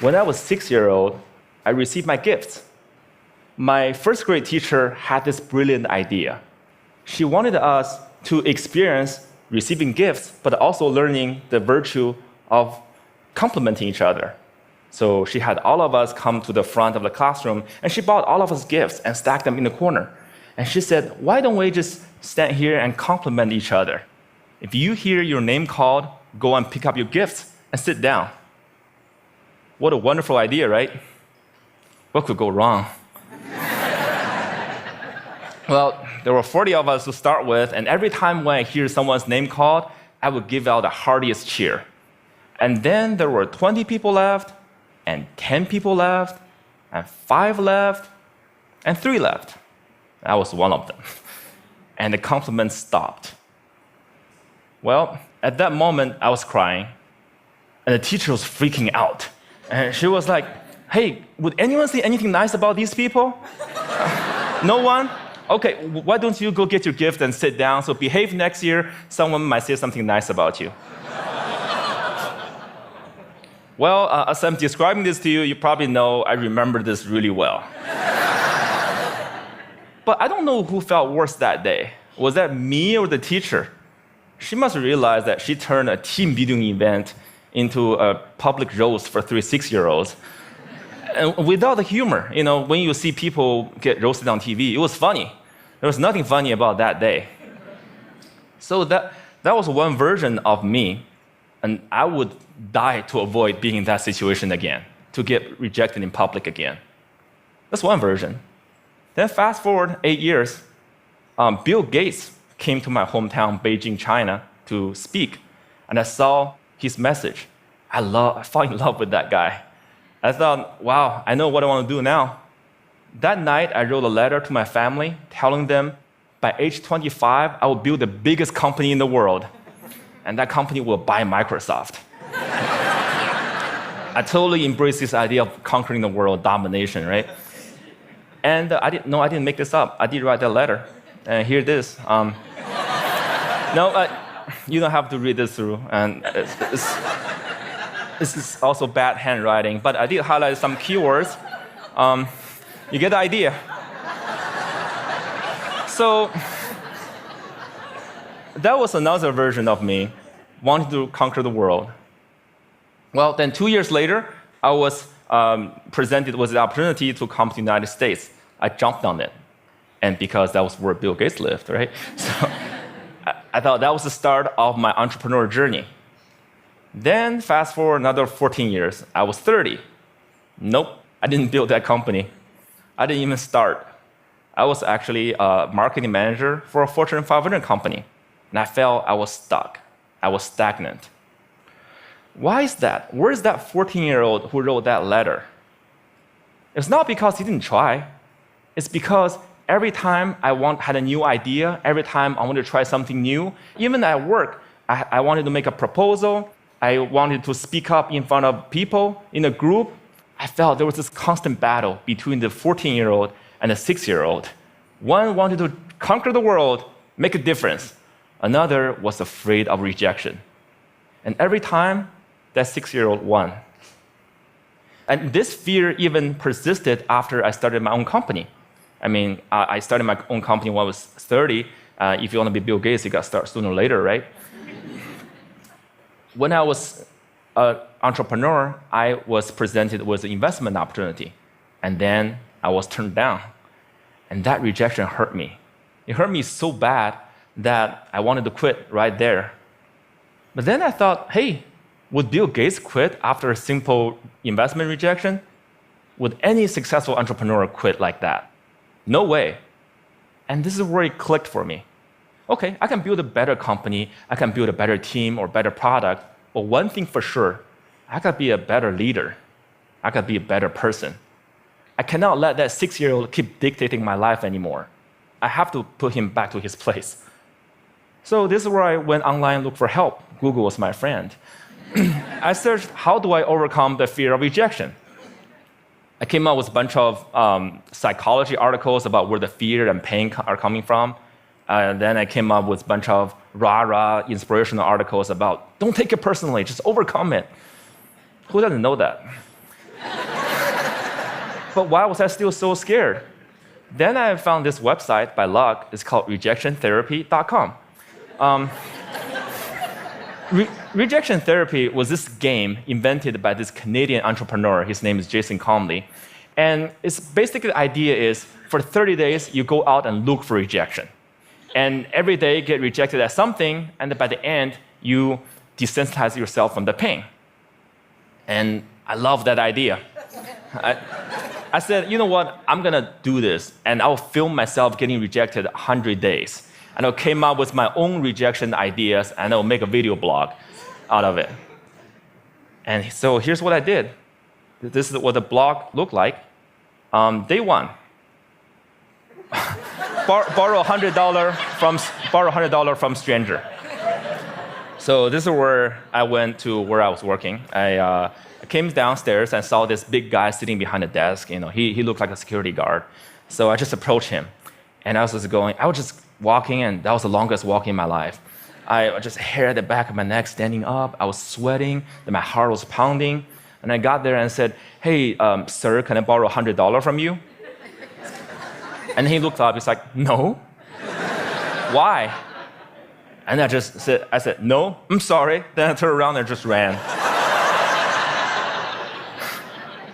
When I was 6-year-old, I received my gifts. My first grade teacher had this brilliant idea. She wanted us to experience receiving gifts, but also learning the virtue of complimenting each other. So she had all of us come to the front of the classroom, and she bought all of us gifts and stacked them in the corner. And she said, why don't we just stand here and compliment each other? If you hear your name called, go and pick up your gifts and sit down. What a wonderful idea, right? What could go wrong? Well, there were 40 of us to start with, and every time when I hear someone's name called, I would give out the heartiest cheer. And then there were 20 people left, and 10 people left, and 5 left, and 3 left. I was one of them. And the compliments stopped. Well, at that moment, I was crying, and the teacher was freaking out. And she was like, hey, would anyone say anything nice about these people? No one? Okay, why don't you go get your gift and sit down, so behave next year, someone might say something nice about you. Well, as I'm describing this to you, you probably know I remember this really well. But I don't know who felt worse that day. Was that me or the teacher? She must realize that she turned a team building event into a public roast for 3 6-year-olds. And without the humor, when you see people get roasted on TV, it was funny. There was nothing funny about that day. So that was one version of me, and I would die to avoid being in that situation again, to get rejected in public again. That's one version. Then fast forward 8 years, Bill Gates came to my hometown, Beijing, China, to speak, and I saw his message. I fell in love with that guy. I thought, wow, I know what I want to do now. That night, I wrote a letter to my family telling them by age 25, I will build the biggest company in the world, and that company will buy Microsoft. I totally embraced this idea of conquering the world, domination, right? And I didn't make this up. I did write that letter. And here it is. You don't have to read this through. And this is also bad handwriting, but I did highlight some keywords. You get the idea. So that was another version of me wanting to conquer the world. Well, then 2 years later, I was presented with the opportunity to come to the United States. I jumped on it. And because that was where Bill Gates lived, right? So I thought that was the start of my entrepreneur journey. Then fast forward another 14 years, I was 30. Nope, I didn't build that company. I didn't even start. I was actually a marketing manager for a Fortune 500 company. And I felt I was stuck. I was stagnant. Why is that? Where is that 14-year-old who wrote that letter? It's not because he didn't try. It's because every time I had a new idea, every time I wanted to try something new, even at work, I wanted to make a proposal, I wanted to speak up in front of people in a group, I felt there was this constant battle between the 14-year-old and the 6-year-old. One wanted to conquer the world, make a difference. Another was afraid of rejection. And every time, that 6-year-old won. And this fear even persisted after I started my own company. I mean, I started my own company when I was 30. If you want to be Bill Gates, you got to start sooner or later, right? When I was an entrepreneur, I was presented with an investment opportunity. And then I was turned down. And that rejection hurt me. It hurt me so bad that I wanted to quit right there. But then I thought, hey, would Bill Gates quit after a simple investment rejection? Would any successful entrepreneur quit like that? No way. And this is where it clicked for me. Okay, I can build a better company, I can build a better team or better product, but one thing for sure, I gotta be a better leader. I gotta be a better person. I cannot let that 6-year-old keep dictating my life anymore. I have to put him back to his place. So this is where I went online and looked for help. Google was my friend. I searched, how do I overcome the fear of rejection? I came up with a bunch of psychology articles about where the fear and pain are coming from. Then I came up with a bunch of rah-rah inspirational articles about, don't take it personally, just overcome it. Who doesn't know that? But why was I still so scared? Then I found this website by luck. It's called rejectiontherapy.com. Rejection therapy was this game invented by this Canadian entrepreneur. His name is Jason Comley. And it's basically the idea is for 30 days, you go out and look for rejection. And every day get rejected at something, and by the end, you desensitize yourself from the pain. And I love that idea. I said, you know what, I'm gonna do this, and I'll film myself getting rejected 100 days. And I came up with my own rejection ideas, and I'll make a video blog out of it. And so here's what I did. This is what the blog looked like. Day one. Borrow $100 from stranger. So this is where I went to where I was working. I came downstairs and saw this big guy sitting behind the desk. You know, he looked like a security guard. So I just approached him, and I was just walking, and that was the longest walk in my life. I just hair at the back of my neck standing up. I was sweating, and my heart was pounding. And I got there and said, "Hey, sir, can I borrow $100 from you?" And he looked up. He's like, "No." Why? And I said, "No, I'm sorry." Then I turned around and just ran.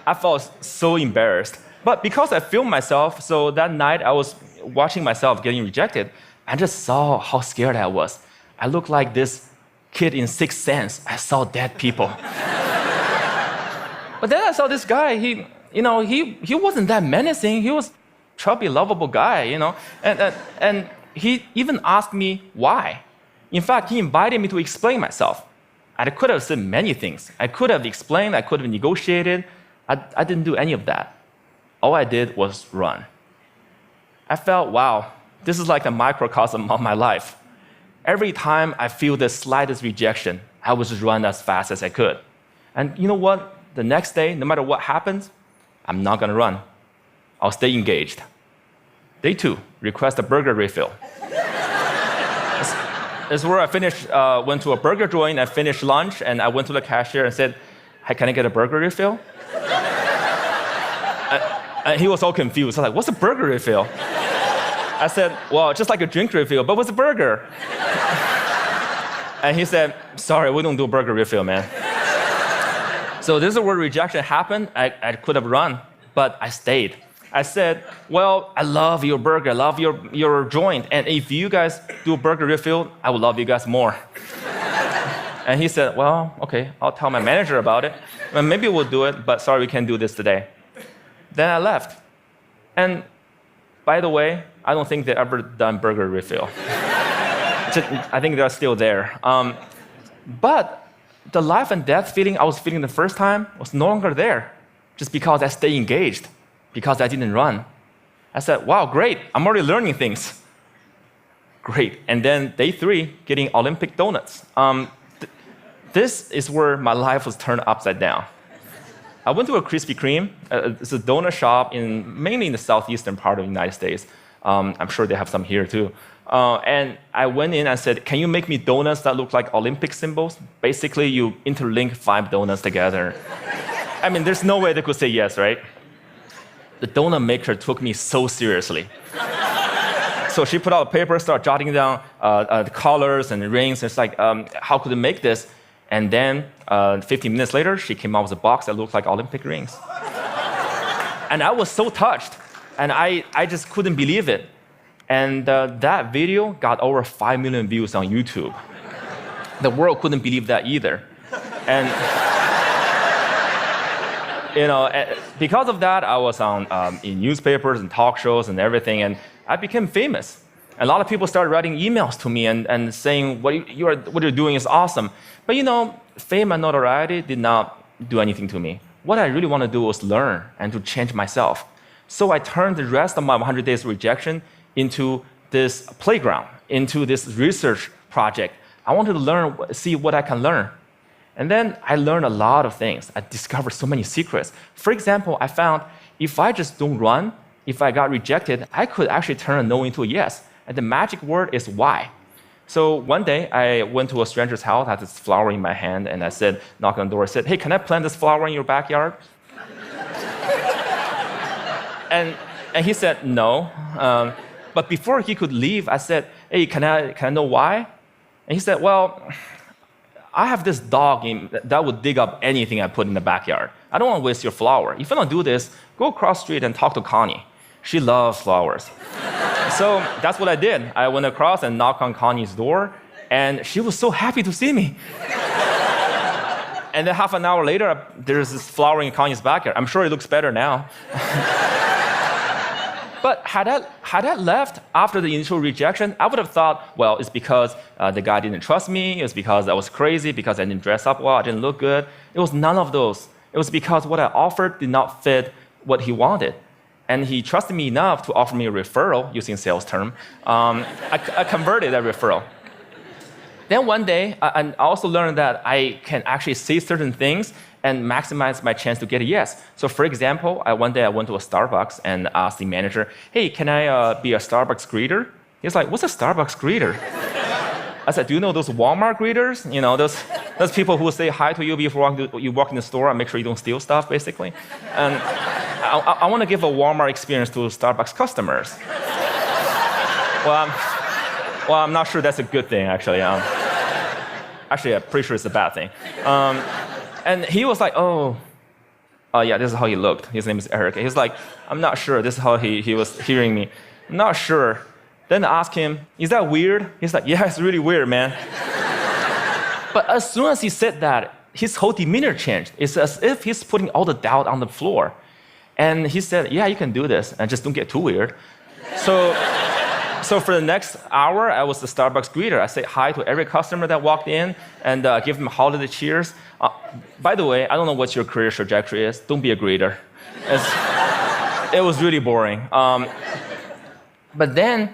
I felt so embarrassed. But because I filmed myself, so that night I was watching myself getting rejected, I just saw how scared I was. I looked like this kid in Sixth Sense. I saw dead people. But then I saw this guy, he wasn't that menacing. He was a chubby, lovable guy, and he even asked me why. In fact, he invited me to explain myself. And I could have said many things. I could have explained, I could have negotiated. I didn't do any of that. All I did was run. I felt, wow, this is like a microcosm of my life. Every time I feel the slightest rejection, I would just run as fast as I could. And you know what? The next day, no matter what happens, I'm not gonna run. I'll stay engaged. Day two, request a burger refill. This is where I went to a burger joint, I finished lunch, and I went to the cashier and said, "Hey, can I get a burger refill?" And he was all confused. I was like, "What's a burger refill?" I said, "Well, just like a drink refill, but with a burger." And he said, "Sorry, we don't do a burger refill, man." So this is where rejection happened. I could have run, but I stayed. I said, "Well, I love your burger, I love your joint, and if you guys do a burger refill, I would love you guys more." And he said, "Well, okay, I'll tell my manager about it. Well, maybe we'll do it, but sorry, we can't do this today." Then I left. And by the way, I don't think they ever done burger refill. I think they're still there. But the life and death feeling I was feeling the first time was no longer there, just because I stayed engaged, because I didn't run. I said, wow, great, I'm already learning things. Great. And then day three, getting Olympic donuts. This is where my life was turned upside down. I went to a Krispy Kreme. It's a donut shop mainly in the southeastern part of the United States. I'm sure they have some here too. And I went in and said, "Can you make me donuts that look like Olympic symbols?" Basically, you interlink 5 donuts together. I mean, there's no way they could say yes, right? The donut maker took me so seriously. So she put out a paper, started jotting down the colors and the rings. It's like, how could they make this? And then 15 minutes later, she came out with a box that looked like Olympic rings. And I was so touched. And I just couldn't believe it. And that video got over 5 million views on YouTube. The world couldn't believe that either. And because of that, I was on in newspapers and talk shows and everything, and I became famous. A lot of people started writing emails to me and saying, what you're doing is awesome. But fame and notoriety did not do anything to me. What I really want to do was learn and to change myself. So I turned the rest of my 100 days of rejection into this playground, into this research project. I wanted to learn, see what I can learn. And then I learned a lot of things. I discovered so many secrets. For example, I found if I just don't run, if I got rejected, I could actually turn a no into a yes. And the magic word is why. So one day, I went to a stranger's house, I had this flower in my hand, and I said, knocked on the door, I said, "Hey, can I plant this flower in your backyard?" And he said, no. But before he could leave, I said, hey, can I know why? And he said, well, I have this dog that would dig up anything I put in the backyard. I don't want to waste your flower. If you don't do this, go across the street and talk to Connie. She loves flowers. So that's what I did. I went across and knocked on Connie's door, and she was so happy to see me. And then half an hour later, there's this flower in Connie's backyard. I'm sure it looks better now. But had I left after the initial rejection, I would have thought, well, it's because the guy didn't trust me. It's because I was crazy, because I didn't dress up well, I didn't look good. It was none of those. It was because what I offered did not fit what he wanted. And he trusted me enough to offer me a referral, using sales term. I converted that referral. Then one day, I also learned that I can actually say certain things and maximize my chance to get a yes. So for example, one day I went to a Starbucks and asked the manager, hey, can I be a Starbucks greeter? He's like, what's a Starbucks greeter? I said, do you know those Walmart greeters? You know, those people who say hi to you before you walk in the store and make sure you don't steal stuff, basically. And I want to give a Walmart experience to Starbucks customers. Well, I'm not sure that's a good thing, actually. Actually, I'm pretty sure it's a bad thing. And he was like, oh, yeah, this is how he looked. His name is Eric. He's like, I'm not sure. This is how he was hearing me. I'm not sure. Then I asked him, is that weird? He's like, yeah, it's really weird, man. But as soon as he said that, his whole demeanor changed. It's as if he's putting all the doubt on the floor. And he said, yeah, you can do this, and just don't get too weird. So for the next hour, I was the Starbucks greeter. I said hi to every customer that walked in and give them holiday cheers. By the way, I don't know what your career trajectory is. Don't be a greeter. It was really boring. But then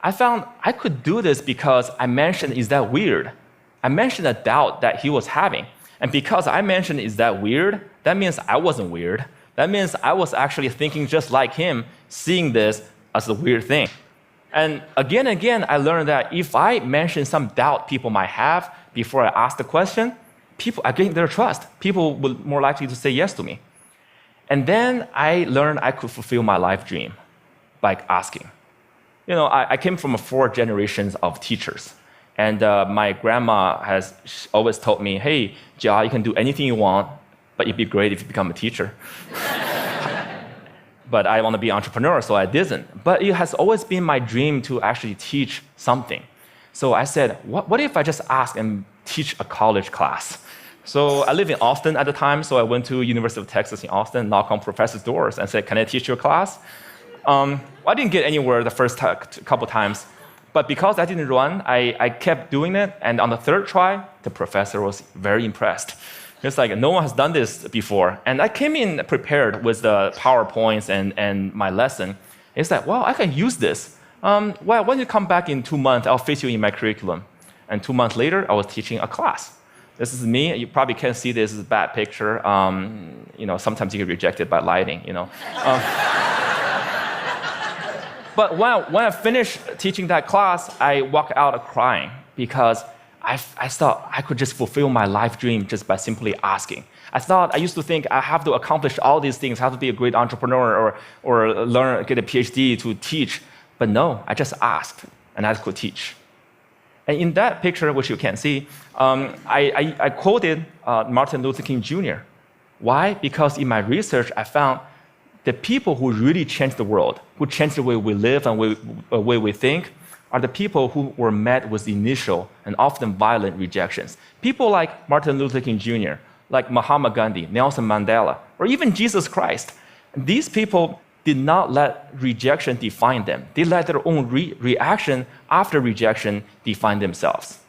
I found I could do this because I mentioned, is that weird? I mentioned a doubt that he was having. And because I mentioned, is that weird? That means I wasn't weird. That means I was actually thinking just like him, seeing this as a weird thing. And again, I learned that if I mention some doubt people might have before I ask the question, I gain their trust. People will more likely to say yes to me. And then I learned I could fulfill my life dream by asking. You know, I came from 4 generations of teachers. And my grandma has always told me, hey, Jia, you can do anything you want, but it'd be great if you become a teacher. But I want to be an entrepreneur, so I didn't. But it has always been my dream to actually teach something. So I said, what if I just ask and teach a college class? So I lived in Austin at the time, so I went to University of Texas in Austin, knocked on professors' doors and said, can I teach your class? I didn't get anywhere the first couple times. But because I didn't run, I kept doing it. And on the 3rd try, the professor was very impressed. It's like, no one has done this before. And I came in prepared with the PowerPoints and my lesson. It's like, wow, I can use this. Well, when you come back in 2 months, I'll fit you in my curriculum. And 2 months later, I was teaching a class. This is me. You probably can't see this. This is a bad picture. You know, sometimes you get rejected by lighting, you know. But when I finished teaching that class, I walked out crying because I thought I could just fulfill my life dream just by simply asking. I used to think I have to accomplish all these things, I have to be a great entrepreneur or get a PhD to teach. But no, I just asked and I could teach. And in that picture, which you can't see, I quoted Martin Luther King Jr. Why? Because in my research, I found the people who really changed the world, who changed the way we live and the way we think, are the people who were met with initial and often violent rejections. People like Martin Luther King Jr., like Mahatma Gandhi, Nelson Mandela, or even Jesus Christ. These people did not let rejection define them. They let their own reaction after rejection define themselves.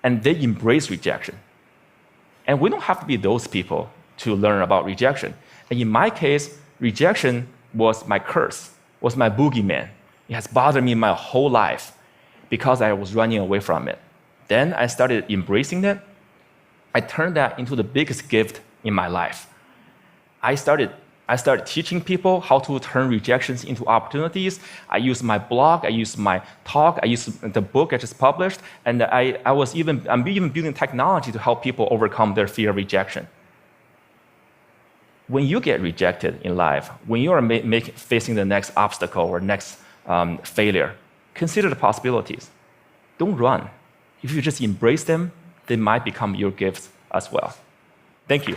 And they embrace rejection. And we don't have to be those people to learn about rejection. And in my case, rejection was my curse, was my boogeyman. It has bothered me my whole life because I was running away from it. Then I started embracing it. I turned that into the biggest gift in my life. I started teaching people how to turn rejections into opportunities. I used my blog, I used my talk, I used the book I just published, and I'm even building technology to help people overcome their fear of rejection. when you get rejected in life, when you are facing the next obstacle or next failure, consider the possibilities. Don't run. If you just embrace them, they might become your gifts as well. Thank you.